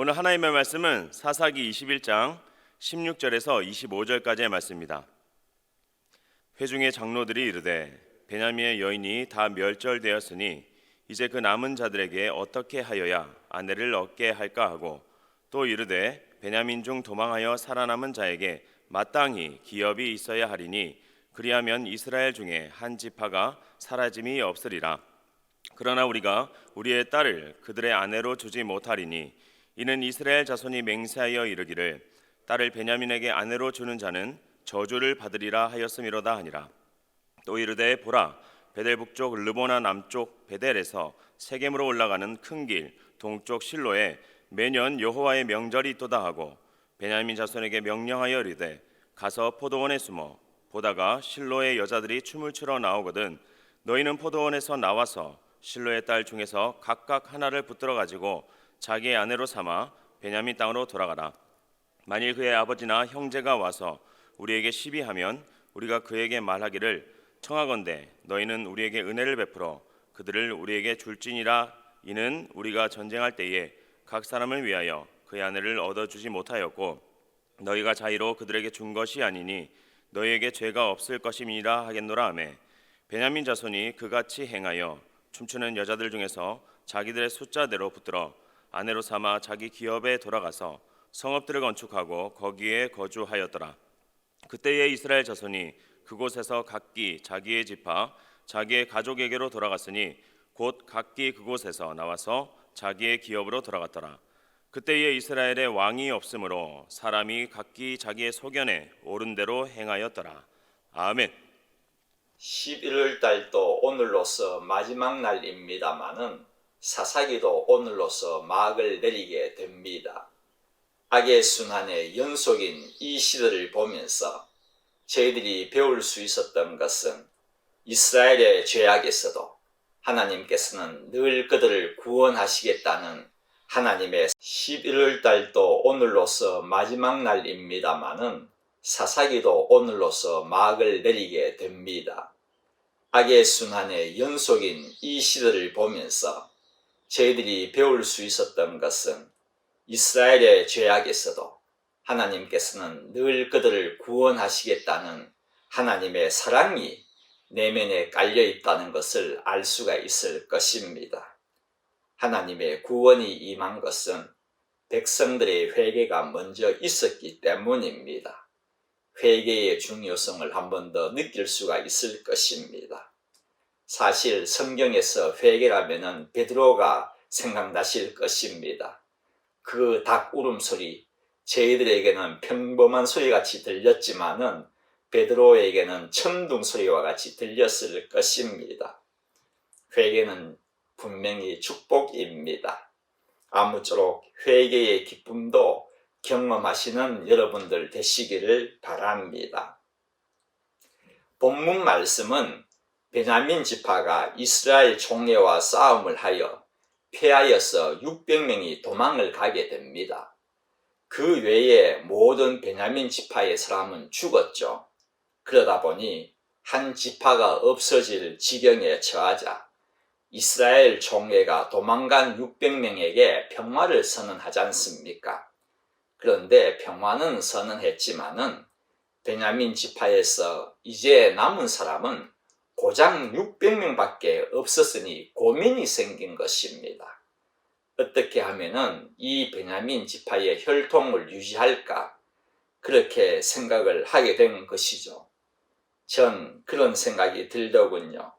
오늘 하나님의 말씀은 사사기 21장 16절에서 25절까지의 말씀입니다. 회중의 장로들이 이르되 베냐민의 여인이 다 멸절되었으니 이제 그 남은 자들에게 어떻게 하여야 아내를 얻게 할까 하고, 또 이르되 베냐민 중 도망하여 살아남은 자에게 마땅히 기업이 있어야 하리니 그리하면 이스라엘 중에 한 지파가 사라짐이 없으리라. 그러나 우리가 우리의 딸을 그들의 아내로 주지 못하리니 이는 이스라엘 자손이 맹세하여 이르기를 딸을 베냐민에게 아내로 주는 자는 저주를 받으리라 하였음이로다 하니라. 또 이르되 보라, 베델 북쪽 르보나 남쪽 베델에서 세겜으로 올라가는 큰 길 동쪽 실로에 매년 여호와의 명절이 있도다 하고, 베냐민 자손에게 명령하여 이르되 가서 포도원에 숨어 보다가 실로의 여자들이 춤을 추러 나오거든 너희는 포도원에서 나와서 실로의 딸 중에서 각각 하나를 붙들어 가지고 자기의 아내로 삼아 베냐민 땅으로 돌아가라. 만일 그의 아버지나 형제가 와서 우리에게 시비하면 우리가 그에게 말하기를 청하건대 너희는 우리에게 은혜를 베풀어 그들을 우리에게 줄지니라. 이는 우리가 전쟁할 때에 각 사람을 위하여 그의 아내를 얻어주지 못하였고 너희가 자의로 그들에게 준 것이 아니니 너희에게 죄가 없을 것임이니라 하겠노라 하며, 베냐민 자손이 그같이 행하여 춤추는 여자들 중에서 자기들의 숫자대로 붙들어 아내로 삼아 자기 기업에 돌아가서 성읍들을 건축하고 거기에 거주하였더라. 그때에 이스라엘 자손이 그곳에서 각기 자기의 지파 자기의 가족에게로 돌아갔으니 곧 각기 그곳에서 나와서 자기의 기업으로 돌아갔더라. 그때에 이스라엘에 왕이 없으므로 사람이 각기 자기의 소견에 옳은 대로 행하였더라. 아멘. 11월 달도 오늘로서 마지막 날입니다마는 사사기도 오늘로서 막을 내리게 됩니다. 악의 순환의 연속인 이 시대를 보면서 저희들이 배울 수 있었던 것은 이스라엘의 죄악에서도 하나님께서는 늘 그들을 구원하시겠다는 하나님의 11월 달도 오늘로서 마지막 날입니다마는 사사기도 오늘로서 막을 내리게 됩니다. 악의 순환의 연속인 이 시대를 보면서 저희들이 배울 수 있었던 것은 이스라엘의 죄악에서도 하나님께서는 늘 그들을 구원하시겠다는 하나님의 사랑이 내면에 깔려 있다는 것을 알 수가 있을 것입니다. 하나님의 구원이 임한 것은 백성들의 회개가 먼저 있었기 때문입니다. 회개의 중요성을 한 번 더 느낄 수가 있을 것입니다. 사실 성경에서 회개라면은 베드로가 생각나실 것입니다. 그 닭 울음소리, 저희들에게는 평범한 소리같이 들렸지만은 베드로에게는 천둥 소리와 같이 들렸을 것입니다. 회개는 분명히 축복입니다. 아무쪼록 회개의 기쁨도 경험하시는 여러분들 되시기를 바랍니다. 본문 말씀은 베냐민 지파가 이스라엘 총회와 싸움을 하여 패하여서 600명이 도망을 가게 됩니다. 그 외에 모든 베냐민 지파의 사람은 죽었죠. 그러다 보니 한 지파가 없어질 지경에 처하자 이스라엘 총회가 도망간 600명에게 평화를 선언하지 않습니까? 그런데 평화는 선언했지만은 베냐민 지파에서 이제 남은 사람은 고작 600명밖에 없었으니 고민이 생긴 것입니다. 어떻게 하면은 이 베냐민 지파의 혈통을 유지할까? 그렇게 생각을 하게 된 것이죠. 전 그런 생각이 들더군요.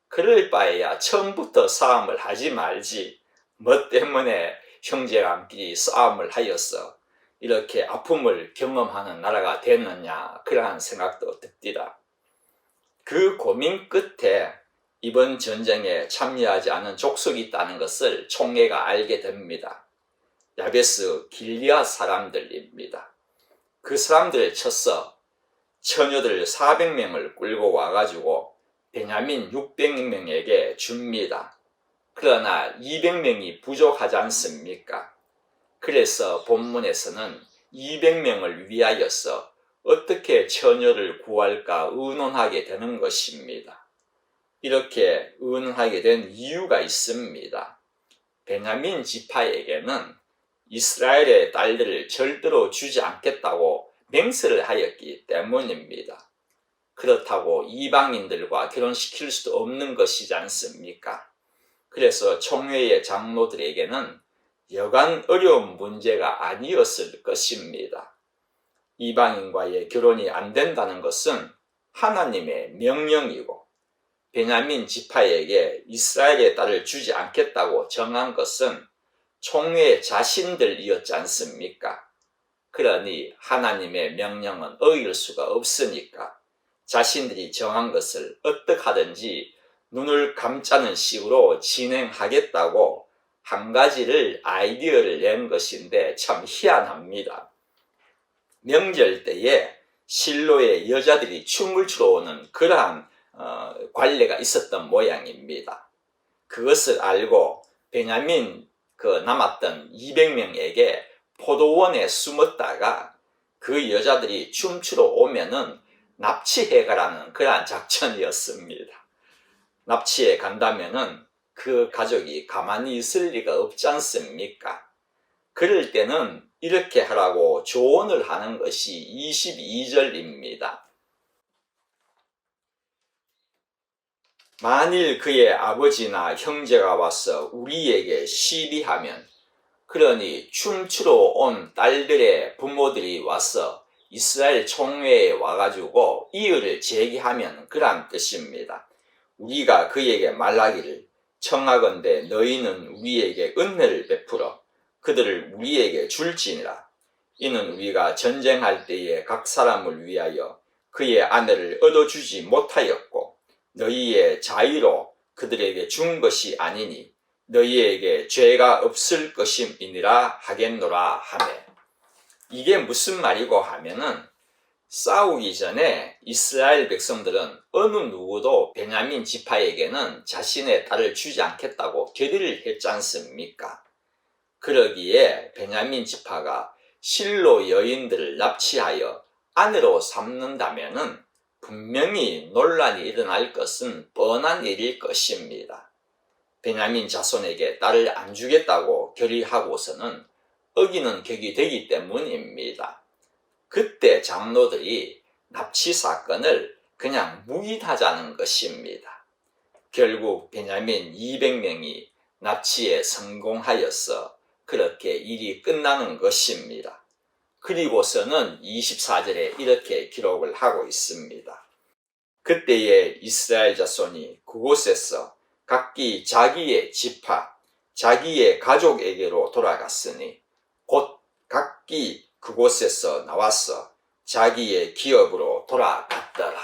그럴 바에야 처음부터 싸움을 하지 말지, 뭐 때문에 형제간끼리 싸움을 하여서 이렇게 아픔을 경험하는 나라가 됐느냐, 그러한 생각도 듭니다. 그 고민 끝에 이번 전쟁에 참여하지 않은 족속이 있다는 것을 총회가 알게 됩니다. 야베스 길리앗 사람들입니다. 그 사람들을 쳐서 처녀들 400명을 끌고 와가지고 베냐민 600명에게 줍니다. 그러나 200명이 부족하지 않습니까? 그래서 본문에서는 200명을 위하여서 어떻게 처녀를 구할까 의논하게 되는 것입니다. 이렇게 의논하게 된 이유가 있습니다. 베냐민 지파에게는 이스라엘의 딸들을 절대로 주지 않겠다고 맹세를 하였기 때문입니다. 그렇다고 이방인들과 결혼시킬 수도 없는 것이지 않습니까? 그래서 총회의 장로들에게는 여간 어려운 문제가 아니었을 것입니다. 이방인과의 결혼이 안 된다는 것은 하나님의 명령이고, 베냐민 지파에게 이스라엘의 딸을 주지 않겠다고 정한 것은 총회 자신들이었지 않습니까? 그러니 하나님의 명령은 어길 수가 없으니까 자신들이 정한 것을 어떡하든지 눈을 감자는 식으로 진행하겠다고 한 가지를 아이디어를 낸 것인데 참 희한합니다. 명절 때에 실로의 여자들이 춤을 추러 오는 그러한 관례가 있었던 모양입니다. 그것을 알고 베냐민 남았던 200명에게 포도원에 숨었다가 그 여자들이 춤추러 오면은 납치해가라는 그러한 작전이었습니다. 납치해 간다면은 그 가족이 가만히 있을 리가 없지 않습니까? 그럴 때는 이렇게 하라고 조언을 하는 것이 22절입니다. 만일 그의 아버지나 형제가 와서 우리에게 시비하면, 그러니 춤추러 온 딸들의 부모들이 와서 이스라엘 총회에 와가지고 이의를 제기하면 그란 뜻입니다. 우리가 그에게 말하기를 청하건대 너희는 우리에게 은혜를 베풀어 그들을 우리에게 줄지니라. 이는 우리가 전쟁할 때에 각 사람을 위하여 그의 아내를 얻어주지 못하였고 너희의 자유로 그들에게 준 것이 아니니 너희에게 죄가 없을 것임이니라 하겠노라 하매. 이게 무슨 말이고 하면은 싸우기 전에 이스라엘 백성들은 어느 누구도 베냐민 지파에게는 자신의 딸을 주지 않겠다고 결의를 했지 않습니까? 그러기에 베냐민 지파가 실로 여인들을 납치하여 아내로 삼는다면은 분명히 논란이 일어날 것은 뻔한 일일 것입니다. 베냐민 자손에게 딸을 안 주겠다고 결의하고서는 어기는 격이 되기 때문입니다. 그때 장로들이 납치 사건을 그냥 묵인하자는 것입니다. 결국 베냐민 200명이 납치에 성공하여서 그렇게 일이 끝나는 것입니다. 그리고서는 24절에 이렇게 기록을 하고 있습니다. 그때에 이스라엘 자손이 그곳에서 각기 자기의 지파, 자기의 가족에게로 돌아갔으니 곧 각기 그곳에서 나와서 자기의 기업으로 돌아갔더라.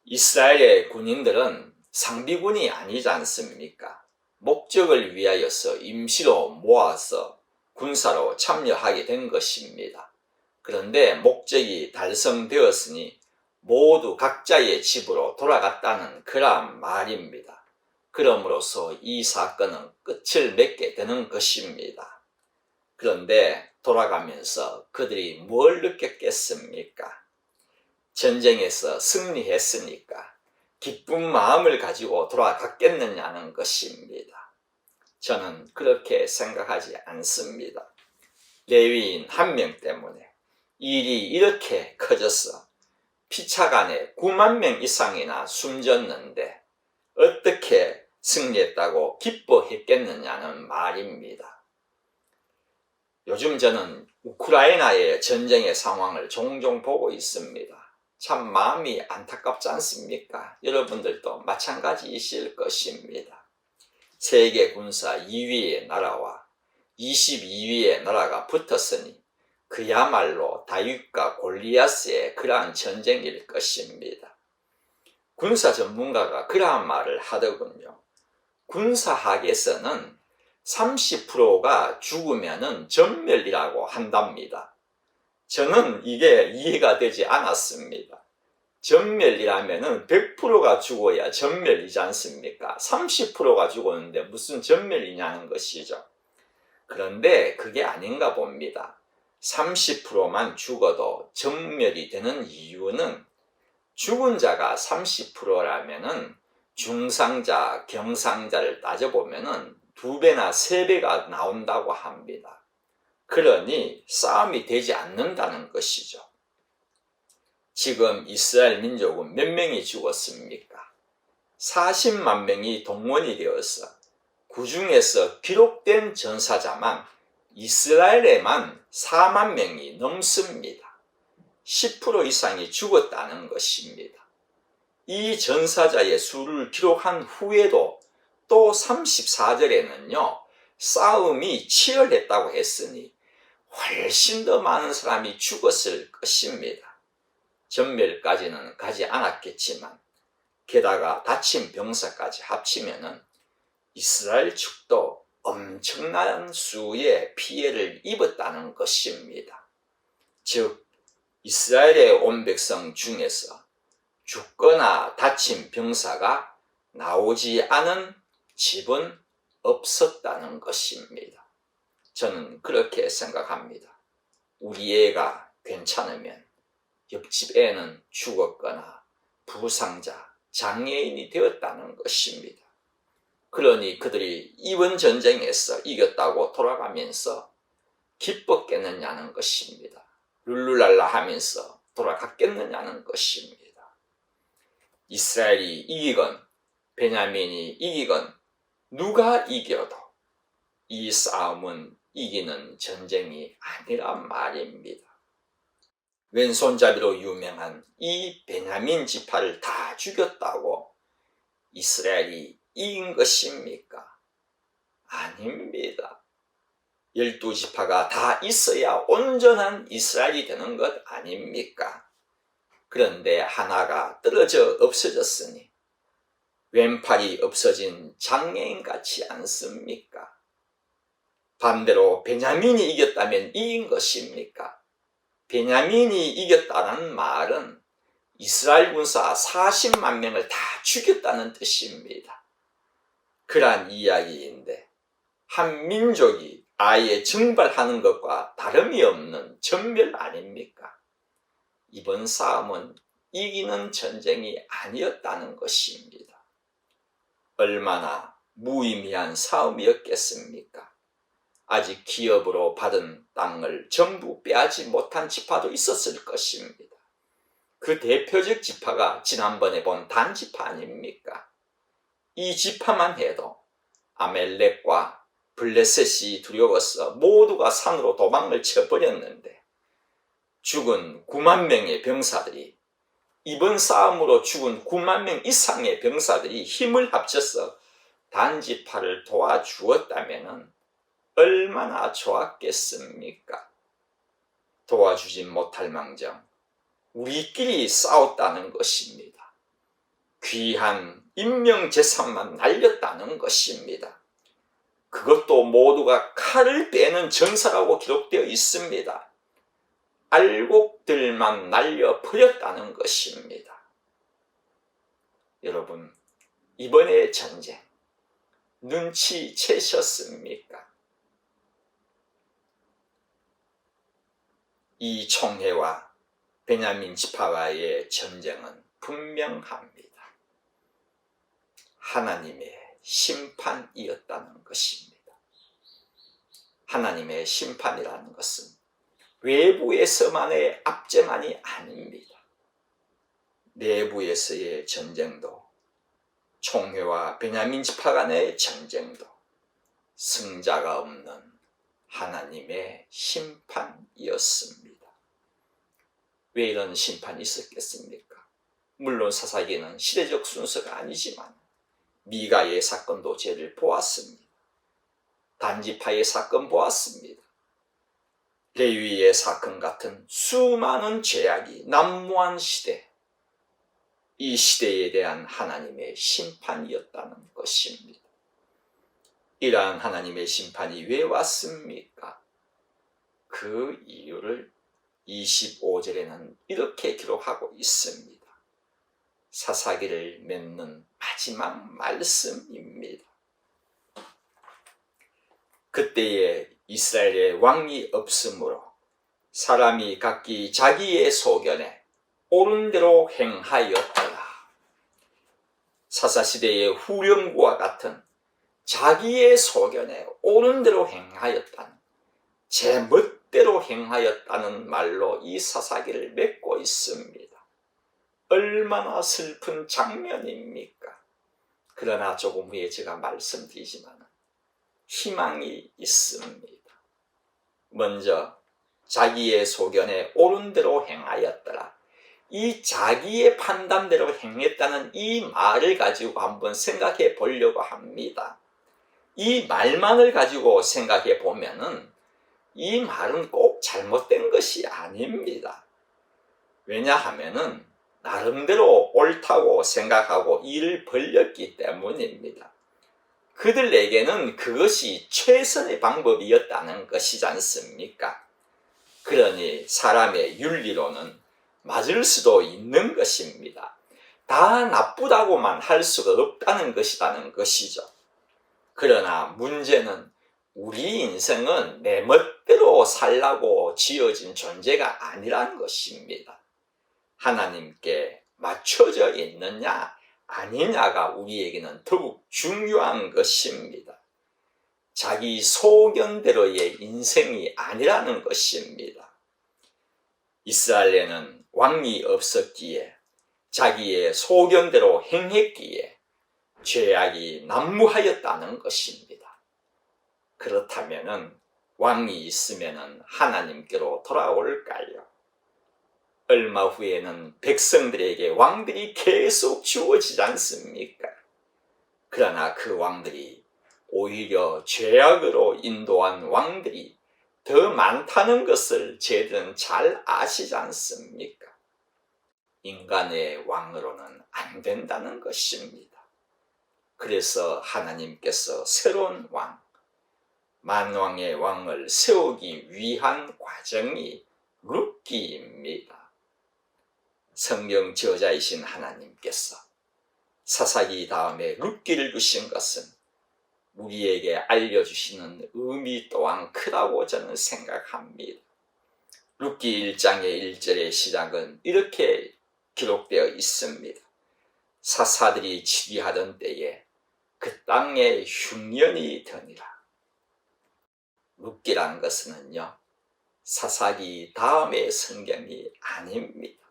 이스라엘의 군인들은 상비군이 아니지 않습니까? 목적을 위하여서 임시로 모아서 군사로 참여하게 된 것입니다. 그런데 목적이 달성되었으니 모두 각자의 집으로 돌아갔다는 그러한 말입니다. 그러므로서 이 사건은 끝을 맺게 되는 것입니다. 그런데 돌아가면서 그들이 뭘 느꼈겠습니까? 전쟁에서 승리했으니까 기쁜 마음을 가지고 돌아갔겠느냐는 것입니다. 저는 그렇게 생각하지 않습니다. 레위인 한 명 때문에 일이 이렇게 커져서 피차간에 9만 명 이상이나 숨졌는데 어떻게 승리했다고 기뻐했겠느냐는 말입니다. 요즘 저는 우크라이나의 전쟁의 상황을 종종 보고 있습니다. 참 마음이 안타깝지 않습니까? 여러분들도 마찬가지이실 것입니다. 세계 군사 2위의 나라와 22위의 나라가 붙었으니 그야말로 다윗과 골리앗의 그러한 전쟁일 것입니다. 군사 전문가가 그러한 말을 하더군요. 군사학에서는 30%가 죽으면은 전멸이라고 한답니다. 저는 이게 이해가 되지 않았습니다. 전멸이라면은 100%가 죽어야 전멸이지 않습니까? 30%가 죽었는데 무슨 전멸이냐는 것이죠. 그런데 그게 아닌가 봅니다. 30%만 죽어도 전멸이 되는 이유는 죽은 자가 30%라면은 중상자, 경상자를 따져보면은 2배나 3배가 나온다고 합니다. 그러니 싸움이 되지 않는다는 것이죠. 지금 이스라엘 민족은 몇 명이 죽었습니까? 40만 명이 동원이 되어서 그 중에서 기록된 전사자만 이스라엘에만 4만 명이 넘습니다. 10% 이상이 죽었다는 것입니다. 이 전사자의 수를 기록한 후에도 또 34절에는요, 싸움이 치열했다고 했으니 훨씬 더 많은 사람이 죽었을 것입니다. 전멸까지는 가지 않았겠지만 게다가 다친 병사까지 합치면은 이스라엘 측도 엄청난 수의 피해를 입었다는 것입니다. 즉 이스라엘의 온 백성 중에서 죽거나 다친 병사가 나오지 않은 집은 없었다는 것입니다. 저는 그렇게 생각합니다. 우리 애가 괜찮으면 옆집 애는 죽었거나 부상자, 장애인이 되었다는 것입니다. 그러니 그들이 이번 전쟁에서 이겼다고 돌아가면서 기뻤겠느냐는 것입니다. 룰루랄라 하면서 돌아갔겠느냐는 것입니다. 이스라엘이 이기건 베냐민이 이기건 누가 이겨도 이 싸움은 이기는 전쟁이 아니란 말입니다. 왼손잡이로 유명한 이 베냐민 지파를 다 죽였다고 이스라엘이 이긴 것입니까? 아닙니다. 12지파가 다 있어야 온전한 이스라엘이 되는 것 아닙니까? 그런데 하나가 떨어져 없어졌으니 왼팔이 없어진 장애인 같지 않습니까? 반대로 베냐민이 이겼다면 이긴 것입니까? 베냐민이 이겼다는 말은 이스라엘 군사 40만 명을 다 죽였다는 뜻입니다. 그러한 이야기인데 한 민족이 아예 증발하는 것과 다름이 없는 전멸 아닙니까? 이번 싸움은 이기는 전쟁이 아니었다는 것입니다. 얼마나 무의미한 싸움이었겠습니까? 아직 기업으로 받은 땅을 전부 빼앗지 못한 지파도 있었을 것입니다. 그 대표적 지파가 지난번에 본 단지파 아닙니까? 이 지파만 해도 아멜렉과 블레셋이 두려워서 모두가 산으로 도망을 쳐버렸는데 죽은 9만 명의 병사들이 이번 싸움으로 죽은 9만 명 이상의 병사들이 힘을 합쳐서 단지파를 도와주었다면 얼마나 좋았겠습니까? 도와주지 못할 망정 우리끼리 싸웠다는 것입니다. 귀한 인명재산만 날렸다는 것입니다. 그것도 모두가 칼을 빼는 전사라고 기록되어 있습니다. 알곡들만 날려버렸다는 것입니다. 여러분, 이번의 전쟁 눈치채셨습니까? 이 총회와 베냐민 지파와의 전쟁은 분명합니다. 하나님의 심판이었다는 것입니다. 하나님의 심판이라는 것은 외부에서만의 압제만이 아닙니다. 내부에서의 전쟁도 총회와 베냐민 지파 간의 전쟁도 승자가 없는 하나님의 심판이었습니다. 왜 이런 심판이 있었겠습니까? 물론 사사기는 시대적 순서가 아니지만 미가의 사건도 죄를 보았습니다. 단지파의 사건 보았습니다. 레위의 사건 같은 수많은 죄악이 난무한 시대, 이 시대에 대한 하나님의 심판이었다는 것입니다. 이러한 하나님의 심판이 왜 왔습니까? 그 이유를 25절에는 이렇게 기록하고 있습니다. 사사기를 맺는 마지막 말씀입니다. 그때에 이스라엘에 왕이 없으므로 사람이 각기 자기의 소견에 옳은 대로 행하였더라. 사사시대의 후렴구와 같은 자기의 소견에 옳은 대로 행하였다는, 제 멋대로 행하였다는 말로 이 사사기를 맺고 있습니다. 얼마나 슬픈 장면입니까? 그러나 조금 후에 제가 말씀드리지만 희망이 있습니다. 먼저 자기의 소견에 옳은 대로 행하였더라. 이 자기의 판단대로 행했다는 이 말을 가지고 한번 생각해 보려고 합니다. 이 말만을 가지고 생각해 보면은 이 말은 꼭 잘못된 것이 아닙니다. 왜냐하면은 나름대로 옳다고 생각하고 일을 벌렸기 때문입니다. 그들에게는 그것이 최선의 방법이었다는 것이지 않습니까? 그러니 사람의 윤리로는 맞을 수도 있는 것입니다. 다 나쁘다고만 할 수가 없다는 것이라는 것이죠. 그러나 문제는 우리 인생은 내 멋대로 살라고 지어진 존재가 아니란 것입니다. 하나님께 맞춰져 있느냐 아니냐가 우리에게는 더욱 중요한 것입니다. 자기 소견대로의 인생이 아니라는 것입니다. 이스라엘에는 왕이 없었기에 자기의 소견대로 행했기에 죄악이 난무하였다는 것입니다. 그렇다면 왕이 있으면 하나님께로 돌아올까요? 얼마 후에는 백성들에게 왕들이 계속 주어지지 않습니까? 그러나 그 왕들이 오히려 죄악으로 인도한 왕들이 더 많다는 것을 저희들은 잘 아시지 않습니까? 인간의 왕으로는 안 된다는 것입니다. 그래서 하나님께서 새로운 왕, 만왕의 왕을 세우기 위한 과정이 룻기입니다. 성경 저자이신 하나님께서 사사기 다음에 룻기를 주신 것은 우리에게 알려주시는 의미 또한 크다고 저는 생각합니다. 룻기 1장의 1절의 시작은 이렇게 기록되어 있습니다. 사사들이 치리하던 때에 그 땅에 흉년이 드니라. 룻기란 것은요, 사사기 다음의 성경이 아닙니다.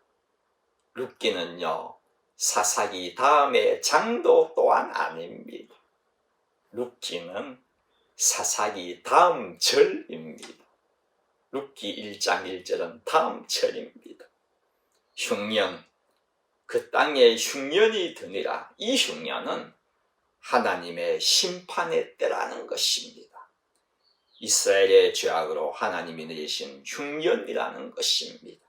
룻기는요, 사사기 다음의 장도 또한 아닙니다. 룻기는 사사기 다음 절입니다. 룻기 1장 1절은 다음 절입니다. 흉년, 그 땅에 흉년이 드니라. 이 흉년은 하나님의 심판의 때라는 것입니다. 이스라엘의 죄악으로 하나님이 내리신 흉년이라는 것입니다.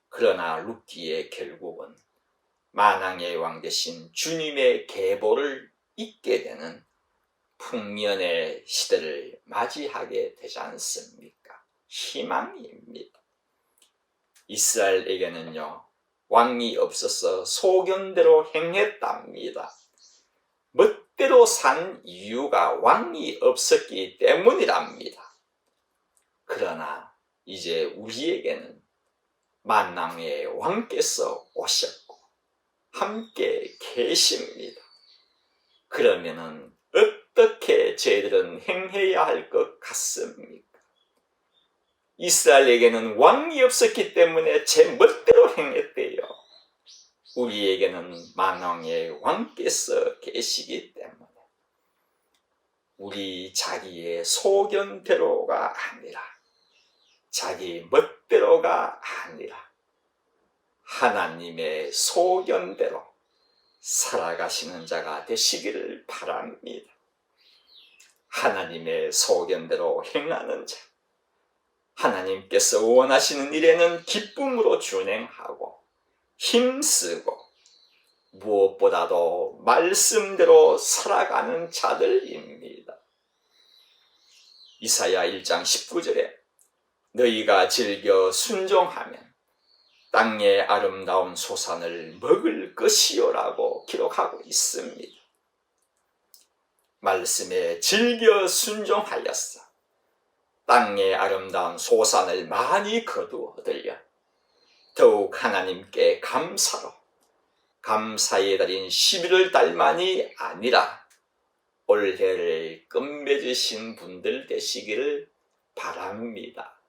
그러나 룻기의 결국은 만왕의 왕 되신 주님의 계보를 잇게 되는 풍년의 시대를 맞이하게 되지 않습니까? 희망입니다. 이스라엘에게는요, 왕이 없어서 소견대로 행했답니다. 멋대로 산 이유가 왕이 없었기 때문이랍니다. 그러나 이제 우리에게는 만왕의 왕께서 오셨고 함께 계십니다. 그러면은 어떻게 저희들은 행해야 할 것 같습니까? 이스라엘에게는 왕이 없었기 때문에 제 멋대로 행했대요. 우리에게는 만왕의 왕께서 계시기 때문에 우리 자기의 소견대로가 아니라, 자기 멋대로가 아니라 하나님의 소견대로 살아가시는 자가 되시기를 바랍니다. 하나님의 소견대로 행하는 자, 하나님께서 원하시는 일에는 기쁨으로 준행하고 힘쓰고 무엇보다도 말씀대로 살아가는 자들입니다. 이사야 1장 19절에 너희가 즐겨 순종하면 땅의 아름다운 소산을 먹을 것이요라고 기록하고 있습니다. 말씀에 즐겨 순종하였어 땅의 아름다운 소산을 많이 거두어들려 더욱 하나님께 감사로 감사의 달인 11월 달만이 아니라 올해를 끝맺으신 분들 되시기를 바랍니다.